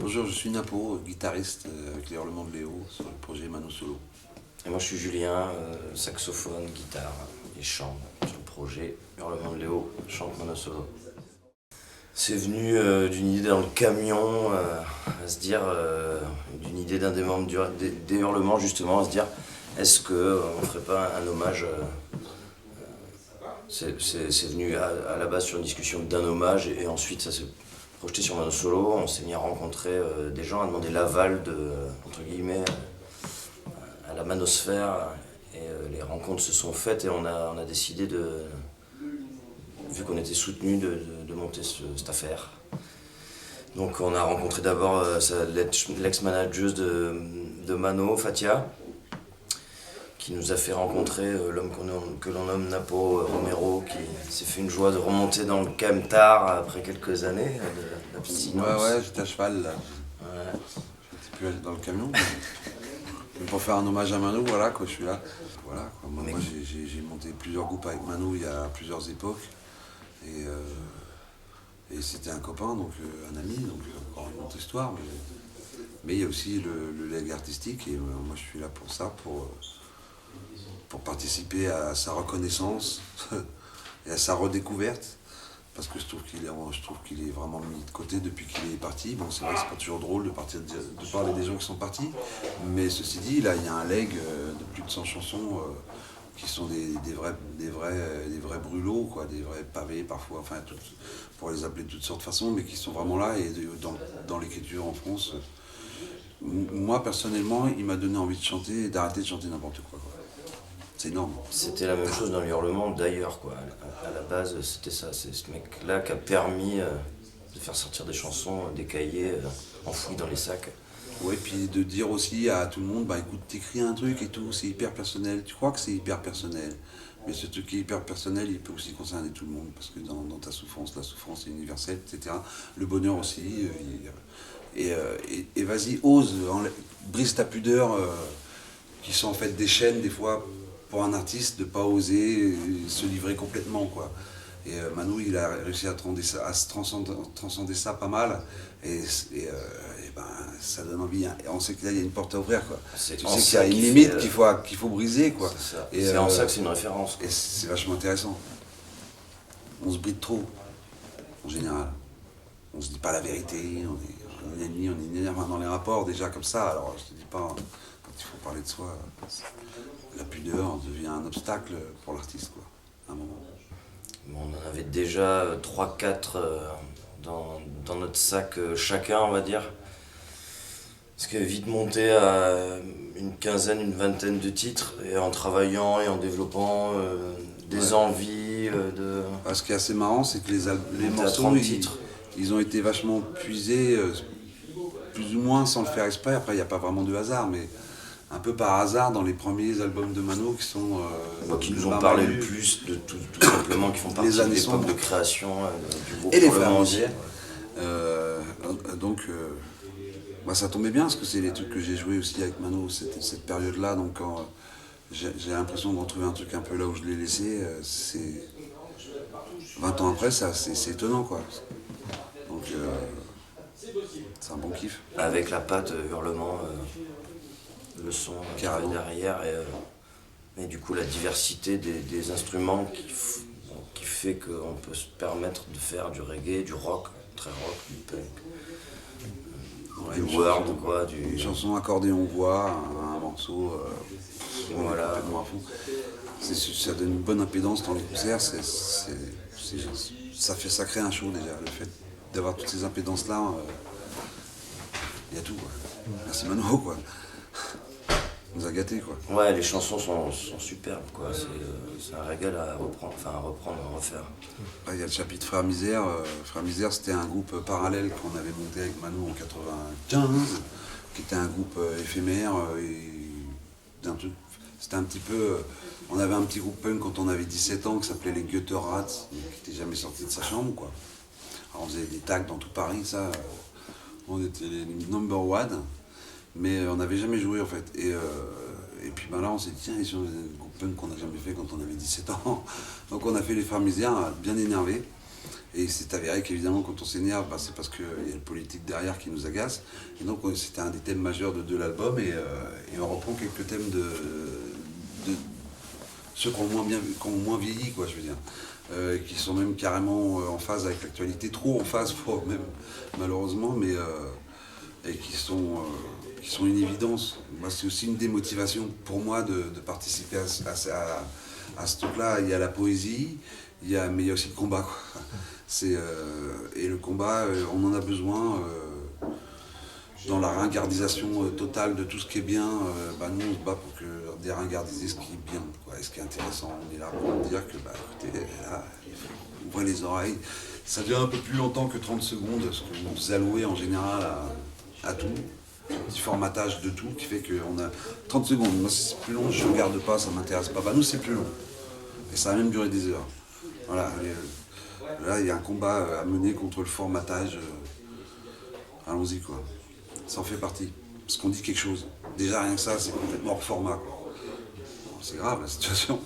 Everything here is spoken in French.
Bonjour, je suis Napo, guitariste avec les Hurlements de Léo sur le projet Mano Solo. Et moi je suis Julien, saxophone, guitare et chant sur le projet Hurlements de Léo, chante Mano Solo. C'est venu d'une idée dans le camion, à se dire, d'une idée d'un des membres des Hurlements justement, à se dire est-ce qu'on ne ferait pas un hommage c'est venu à la base sur une discussion d'un hommage et ensuite ça s'est projeté sur Mano Solo. On s'est mis à rencontrer des gens, à demander l'aval de, entre guillemets, à la manosphère et les rencontres se sont faites et on a décidé vu qu'on était soutenus, de monter cette affaire. Donc on a rencontré d'abord l'ex-manageuse de Mano, Fatia, qui nous a fait rencontrer l'homme que l'on nomme Napo Romero, qui s'est fait une joie de remonter dans le Camtar après quelques années d'abstinence. Ouais, j'étais à cheval là. Ouais. J'étais plus dans le camion. Mais pour faire un hommage à Mano, voilà quoi, je suis là. Voilà, quoi. Moi j'ai monté plusieurs groupes avec Mano il y a plusieurs époques. Et c'était un copain, donc un ami, donc encore une autre histoire. Mais il y a aussi le leg artistique et moi je suis là pour ça, pour participer à sa reconnaissance et à sa redécouverte, parce que je trouve qu'il est vraiment mis de côté depuis qu'il est parti. Bon, c'est vrai que c'est pas toujours drôle de parler des gens qui sont partis, mais ceci dit, là, il y a un leg de plus de 100 chansons qui sont des vrais brûlots, quoi, des vrais pavés parfois, enfin, pour les appeler de toutes sortes de façons, mais qui sont vraiment là, et dans l'écriture en France, moi, personnellement, il m'a donné envie de chanter et d'arrêter de chanter n'importe quoi. C'est énorme. C'était la même chose dans les Hurlements d'ailleurs, quoi. À la base, c'était ça. C'est ce mec-là qui a permis de faire sortir des chansons, des cahiers enfouis dans les sacs. Ouais, puis de dire aussi à tout le monde, bah écoute, t'écris un truc et tout, c'est hyper personnel. Tu crois que c'est hyper personnel, mais ce truc qui est hyper personnel, il peut aussi concerner tout le monde, parce que dans ta souffrance, la souffrance est universelle, etc. Le bonheur aussi. Et vas-y, ose, brise ta pudeur, qui sont en fait des chaînes des fois pour un artiste de ne pas oser se livrer complètement, quoi. Et Manu, il a réussi à transcender ça pas mal, et ben, ça donne envie, hein. Et on sait que là il y a une porte à ouvrir, quoi. Tu sais qu'il y a une limite qu'il faut briser, quoi. C'est en ça que c'est une référence, quoi. Et c'est vachement intéressant. On se bride trop, en général. On se dit pas la vérité, on est énervé dans les rapports déjà comme ça. Alors je te dis pas, quand il faut parler de soi, la pudeur devient un obstacle pour l'artiste, quoi, à un moment. On en avait déjà 3-4 dans notre sac chacun, on va dire. Parce que vite monté à une quinzaine, une vingtaine de titres, et en travaillant et en développant des envies de... Ce qui est assez marrant, c'est que les morceaux, ils ont été vachement puisés, plus ou moins sans le faire exprès. Après, il n'y a pas vraiment de hasard, mais un peu par hasard dans les premiers albums de Mano qui sont... qui nous ont parlé le plus, de tout simplement, qui font partie de l'époque de création du groupe. Et les frères Musier. Donc, ça tombait bien, parce que c'est les trucs que j'ai joués aussi avec Mano, cette période-là. Donc, quand j'ai l'impression de retrouver un truc un peu là où je l'ai laissé, c'est 20 ans après, c'est étonnant, quoi. Donc, c'est un bon kiff. Avec la patte Hurlement, le son qui arrive derrière, et du coup la diversité des instruments qui fait qu'on peut se permettre de faire du reggae, du rock, très rock, du punk, du world, quoi. Une chanson accordéon-voix, un morceau voilà. Complètement à fond. Ça donne une bonne impédance dans les concerts, ça crée un show déjà, le fait d'avoir toutes ces impédances-là, il y a tout, quoi. Merci Mano, quoi. On nous a gâtés, quoi. Ouais, les chansons sont superbes, quoi. C'est un régal à reprendre, à refaire. Il y a le chapitre Frères Misère. Frères Misère, c'était un groupe parallèle qu'on avait monté avec Mano en 95, qui était un groupe éphémère, c'était un petit peu... on avait un petit groupe punk quand on avait 17 ans qui s'appelait les Gutter Rats, qui n'était jamais sorti de sa chambre, quoi. Alors on faisait des tags dans tout Paris, ça. On était les number one. Mais on n'avait jamais joué, en fait. Et puis là, on s'est dit, tiens, ils sont un groupe punk qu'on n'a jamais fait quand on avait 17 ans. Donc on a fait les Frères Misères, bien énervés. Et c'est avéré qu'évidemment, quand on s'énerve, bah, c'est parce qu'il y a le politique derrière qui nous agace. Et donc, c'était un des thèmes majeurs de l'album. Et on reprend quelques thèmes de ceux qui ont moins vieilli, quoi, je veux dire. Qui sont même carrément en phase avec l'actualité, trop en phase, même, malheureusement, et qui sont une évidence. Moi, c'est aussi une démotivation pour moi de participer à ce truc-là. Il y a la poésie, mais il y a aussi le combat, quoi. Et le combat, on en a besoin dans la ringardisation totale de tout ce qui est bien. Bah, nous, on se bat pour déringardiser ce qui est bien, quoi, et ce qui est intéressant. On est là pour dire que, bah, écoutez, là, ouvrez les oreilles. Ça dure un peu plus longtemps que 30 secondes, ce que vous allouez en général à tout. Un petit formatage de tout qui fait qu'on a 30 secondes. Moi, si c'est plus long, je ne regarde pas, ça ne m'intéresse pas. Bah, nous, c'est plus long. Et ça a même duré des heures. Voilà. Là, il y a un combat à mener contre le formatage. Allons-y, quoi. Ça en fait partie. Parce qu'on dit quelque chose. Déjà, rien que ça, c'est complètement hors format, quoi. C'est grave, la situation.